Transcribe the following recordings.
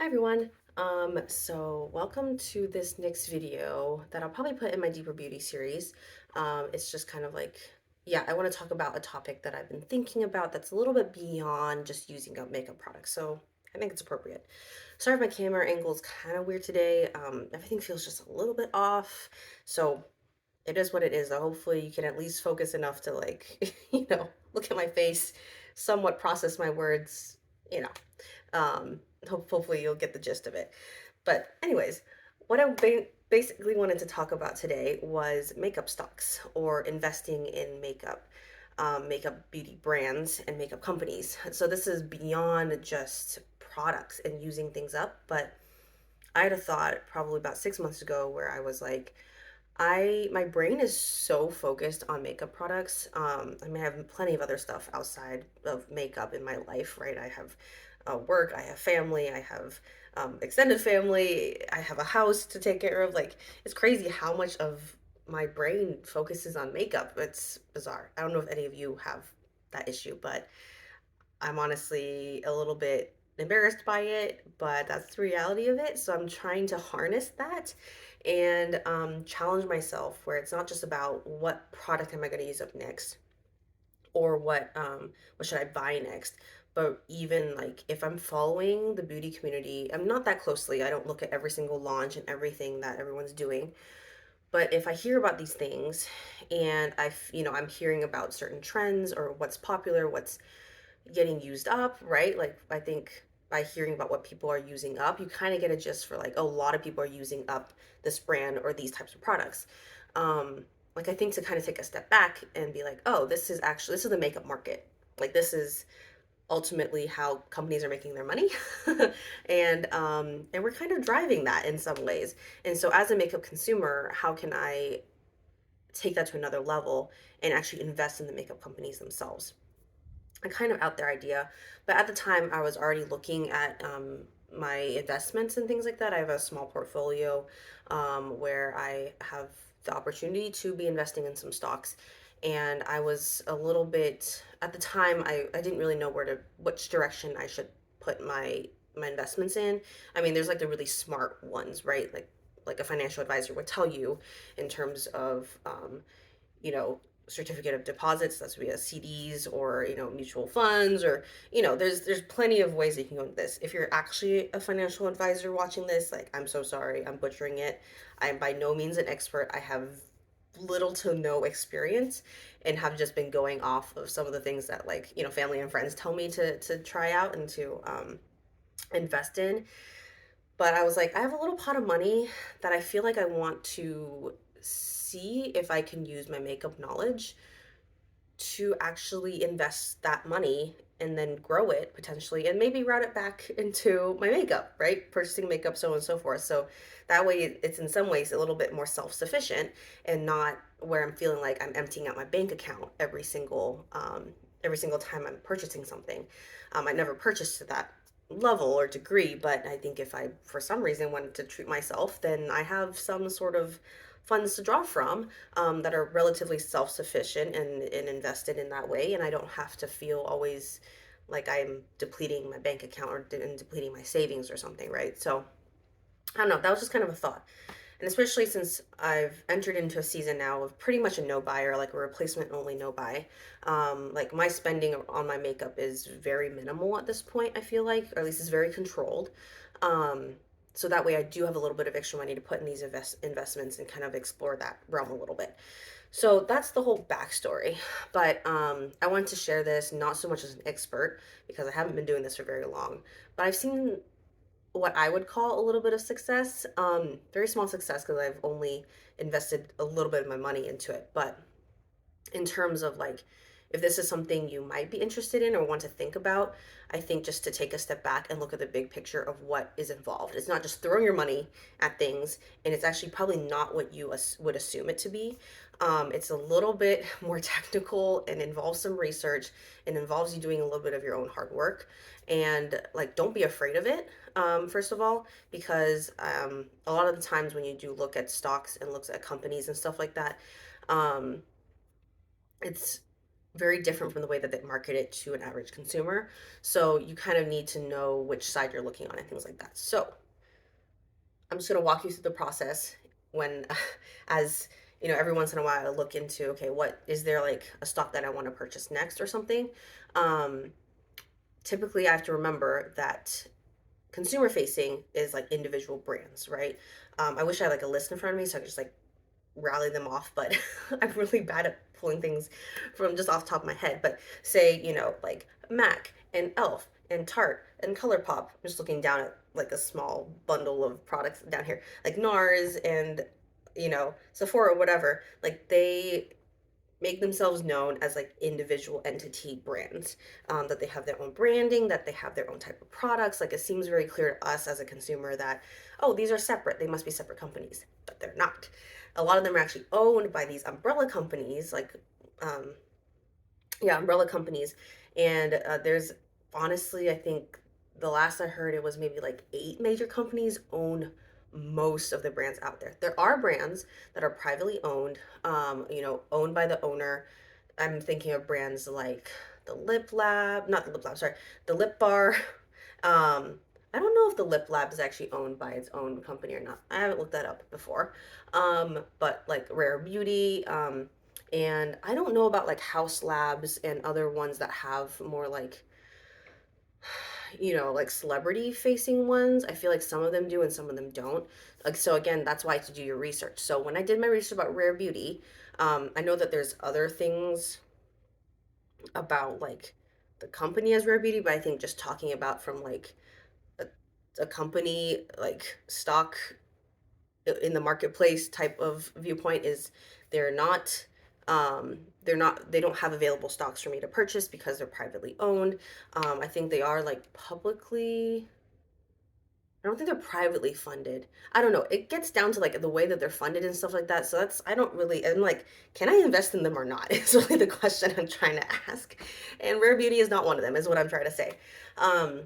Hi everyone. So welcome to this next video that I'll probably put in my Deeper Beauty series. It's just kind of like, yeah, I want to talk about a topic that I've been thinking about that's a little bit beyond just using up makeup products. So I think it's appropriate. Sorry if my camera angle is kind of weird today. Everything feels just a little bit off. So it is what it is, though. Hopefully you can at least focus enough to like, look at my face, somewhat process my words, you know. Hopefully you'll get the gist of it. But anyways, what basically wanted to talk about today was makeup stocks or investing in makeup, makeup beauty brands and makeup companies. So this is beyond just products and using things up, but I had a thought probably about 6 months ago where I was like, my brain is so focused on makeup products. I mean, I have plenty of other stuff outside of makeup in my life, right? I have work, I have family, I have extended family, I have a house to take care of. Like, it's crazy how much of my brain focuses on makeup. It's bizarre. I don't know if any of you have that issue, but I'm honestly a little bit embarrassed by it, but that's the reality of it. So I'm trying to harness that and challenge myself where it's not just about what product am I going to use up next or what should I buy next, but even like if I'm following the beauty community, I'm not that closely. I don't look at every single launch and everything that everyone's doing, but if I hear about these things and I'm hearing about certain trends or what's popular, what's getting used up, right? Like I think by hearing about what people are using up, you kind of get a gist for like, oh, a lot of people are using up this brand or these types of products. Like I think to kind of take a step back and be like, oh, this is the makeup market. Like this is ultimately how companies are making their money. And we're kind of driving that in some ways. And so as a makeup consumer, how can I take that to another level and actually invest in the makeup companies themselves? A kind of out there idea, but at the time I was already looking at my investments and things like that. I have a small portfolio where I have the opportunity to be investing in some stocks, and I was a little bit at the time. I didn't really know which direction I should put my investments in. I mean, there's like the really smart ones, right? Like a financial advisor would tell you in terms of you know, certificate of deposits, that's via CDs or, mutual funds or, there's plenty of ways that you can go into this. If you're actually a financial advisor watching this, like, I'm so sorry, I'm butchering it. I'm by no means an expert. I have little to no experience and have just been going off of some of the things that like, family and friends tell me to try out and to invest in. But I was like, I have a little pot of money that I feel like I want to see if I can use my makeup knowledge to actually invest that money and then grow it potentially and maybe route it back into my makeup, right? Purchasing makeup, so on and so forth. So that way it's in some ways a little bit more self-sufficient and not where I'm feeling like I'm emptying out my bank account every single time I'm purchasing something. I never purchased to that level or degree, but I think if I for some reason wanted to treat myself, then I have some sort of funds to draw from that are relatively self-sufficient and invested in that way, and I don't have to feel always like I'm depleting my bank account or depleting my savings or something, right? So I don't know, that was just kind of a thought. And especially since I've entered into a season now of pretty much a no buy or like a replacement only no buy, like my spending on my makeup is very minimal at this point, I feel like, or at least it's very controlled. Um, so that way I do have a little bit of extra money to put in these investments and kind of explore that realm a little bit. So that's the whole backstory. But I wanted to share this not so much as an expert because I haven't been doing this for very long, but I've seen what I would call a little bit of success. Very small success because I've only invested a little bit of my money into it. But in terms of like, if this is something you might be interested in or want to think about, I think just to take a step back and look at the big picture of what is involved. It's not just throwing your money at things, and it's actually probably not what you would assume it to be. It's a little bit more technical and involves some research and involves you doing a little bit of your own hard work. And like, don't be afraid of it, first of all, because a lot of the times when you do look at stocks and looks at companies and stuff like that, um, it's very different from the way that they market it to an average consumer. So you kind of need to know which side you're looking on and things like that. So I'm just going to walk you through the process when, as every once in a while I look into, okay, what is there like a stock that I want to purchase next or something. Um, Typically, I have to remember that consumer facing is like individual brands, right? I wish I had like a list in front of me so I could just like rally them off, but I'm really bad at pulling things from just off the top of my head. But say, like MAC and Elf and Tarte and ColourPop. I'm just looking down at like a small bundle of products down here, like NARS and Sephora, whatever. Like they make themselves known as like individual entity brands, that they have their own branding, that they have their own type of products. Like it seems very clear to us as a consumer that, oh, these are separate, they must be separate companies, but they're not. A lot of them are actually owned by these umbrella companies, like um, yeah, umbrella companies. And there's honestly, I think the last I heard, it was maybe like 8 major companies own most of the brands out there. There are brands that are privately owned, owned by the owner. I'm thinking of brands like the Lip Lab, not the Lip Lab, sorry, the Lip Bar. Um, I don't know if the Lip Lab is actually owned by its own company or not. I haven't looked that up before. But like Rare Beauty, and I don't know about like House Labs and other ones that have more like, like celebrity facing ones. I feel like some of them do and some of them don't. Like, so again, that's why to do your research. So when I did my research about Rare Beauty, I know that there's other things about like the company as Rare Beauty, but I think just talking about from like a, a company like stock in the marketplace type of viewpoint is they're not they don't have available stocks for me to purchase because they're privately owned. I think they are like publicly, I don't think they're privately funded. I don't know. It gets down to like the way that they're funded and stuff like that. So that's, I don't really, and like, can I invest in them or not? It's really the question I'm trying to ask. And Rare Beauty is not one of them, is what I'm trying to say. Um,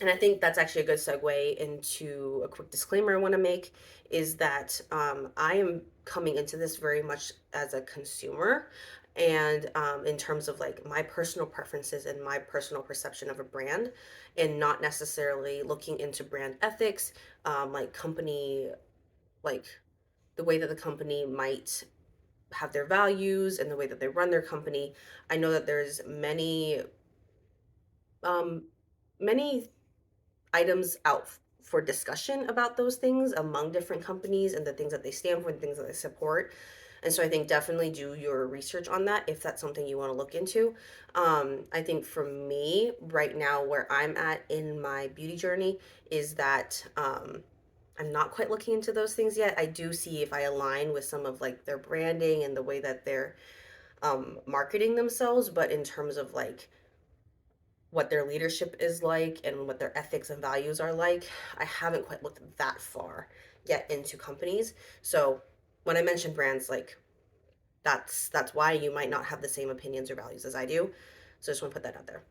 and I think that's actually a good segue into a quick disclaimer I want to make is that I am coming into this very much as a consumer. And in terms of like my personal preferences and my personal perception of a brand, and not necessarily looking into brand ethics, like company, like the way that the company might have their values and the way that they run their company. I know that there's um, many items out for discussion about those things among different companies and the things that they stand for and things that they support. And so I think definitely do your research on that if that's something you want to look into. I think for me right now, where I'm at in my beauty journey is that I'm not quite looking into those things yet. I do see if I align with some of like their branding and the way that they're marketing themselves, but in terms of like what their leadership is like and what their ethics and values are like, I haven't quite looked that far yet into companies. So when I mention brands, like that's why you might not have the same opinions or values as I do. So I just want to put that out there.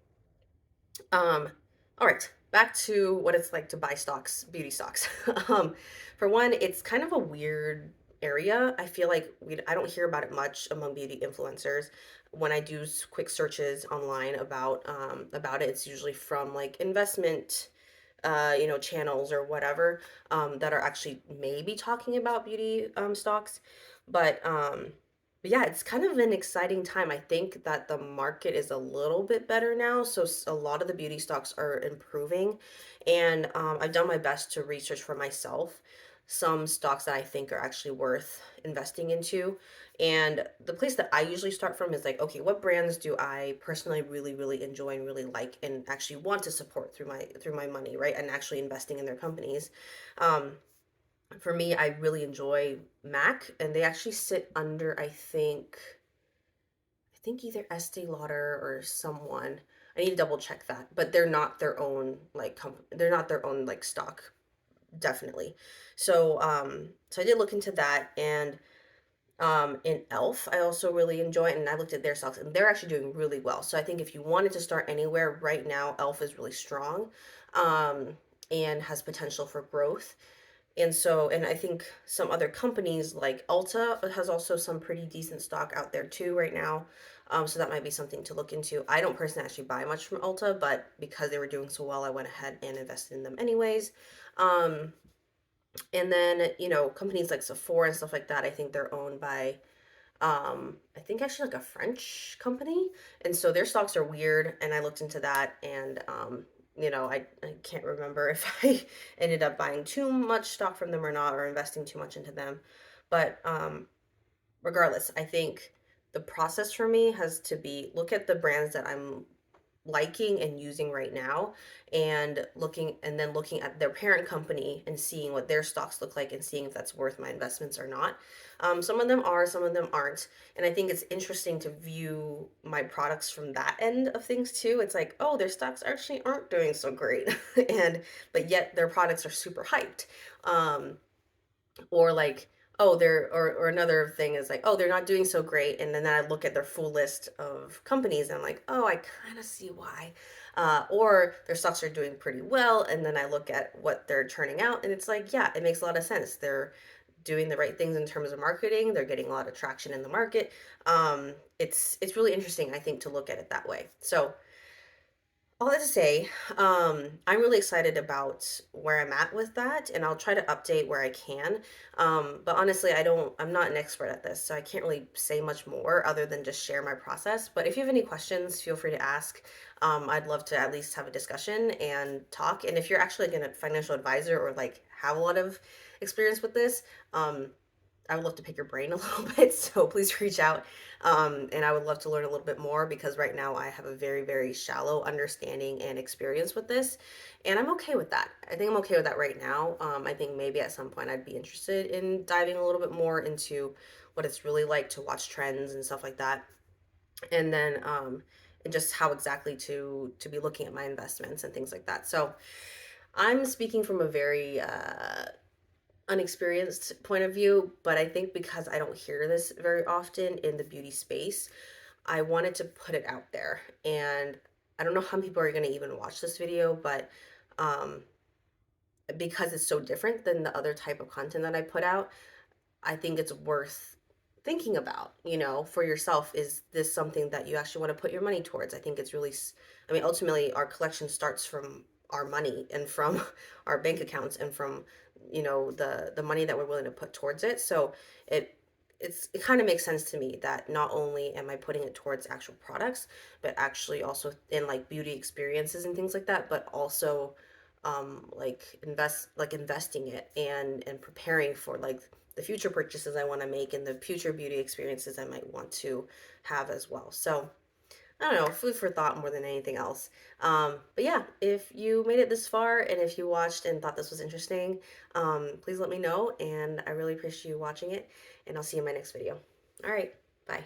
Um, all right, back to what it's like to buy stocks, beauty stocks. um, for one, it's kind of a weird area. I feel like I don't hear about it much among beauty influencers. When I do quick searches online about it, it's usually from like investment channels or whatever, that are actually maybe talking about beauty stocks. But but yeah, it's kind of an exciting time. I think that the market is a little bit better now. So a lot of the beauty stocks are improving. And I've done my best to research for myself some stocks that I think are actually worth investing into. And the place that I usually start from is like, okay, what brands do I personally really, really enjoy and really like and actually want to support through my money, right? And actually investing in their companies. Um, for me, I really enjoy Mac, and they actually sit under, I think either Estee Lauder or someone. I need to double check that, but they're not their own like they're not their own like stock, definitely. So I did look into that, and in Elf, I also really enjoy it, and I looked at their stocks, and they're actually doing really well. So I think if you wanted to start anywhere right now, Elf is really strong, um, and has potential for growth. And so, and I think some other companies like Ulta has also some pretty decent stock out there too right now. So that might be something to look into. I don't personally actually buy much from Ulta, but because they were doing so well, I went ahead and invested in them anyways. Um, and then, companies like Sephora and stuff like that, I think they're owned by I think actually like a French company. And so their stocks are weird. And I looked into that, and I can't remember if I ended up buying too much stock from them or not, or investing too much into them. But regardless, I think the process for me has to be look at the brands that I'm liking and using right now, and then looking at their parent company and seeing what their stocks look like and seeing if that's worth my investments or not. Some of them are, some of them aren't. And I think it's interesting to view my products from that end of things too. It's like, oh, their stocks actually aren't doing so great. and but yet their products are super hyped. Or like, oh, or another thing is like, oh, they're not doing so great, and then I look at their full list of companies and I'm like, oh, I kind of see why. Or their stocks are doing pretty well, and then I look at what they're turning out and it's like, yeah, it makes a lot of sense. They're doing the right things in terms of marketing, they're getting a lot of traction in the market. It's really interesting, I think, to look at it that way. So all that to say, I'm really excited about where I'm at with that, and I'll try to update where I can. But honestly, I'm not an expert at this, so I can't really say much more other than just share my process. But if you have any questions, feel free to ask. I'd love to at least have a discussion and talk. And if you're actually like a financial advisor or like have a lot of experience with this, um, I would love to pick your brain a little bit, so please reach out. And I would love to learn a little bit more because right now I have a very, very shallow understanding and experience with this. And I'm okay with that. I think I'm okay with that right now. I think maybe at some point I'd be interested in diving a little bit more into what it's really like to watch trends and stuff like that. And then, and just how exactly to be looking at my investments and things like that. So I'm speaking from a very unexperienced point of view, but I think because I don't hear this very often in the beauty space, I wanted to put it out there. And I don't know how many people are going to even watch this video, but um, because it's so different than the other type of content that I put out, I think it's worth thinking about, for yourself. Is this something that you actually want to put your money towards? I think it's really, I mean, ultimately, our collection starts from our money and from our bank accounts and from, the money that we're willing to put towards it. So it, it kind of makes sense to me that not only am I putting it towards actual products, but actually also in like beauty experiences and things like that, but also like investing it and preparing for like the future purchases I want to make and the future beauty experiences I might want to have as well. So I don't know, food for thought more than anything else. But yeah, if you made it this far and if you watched and thought this was interesting, please let me know. And I really appreciate you watching it. And I'll see you in my next video. All right, bye.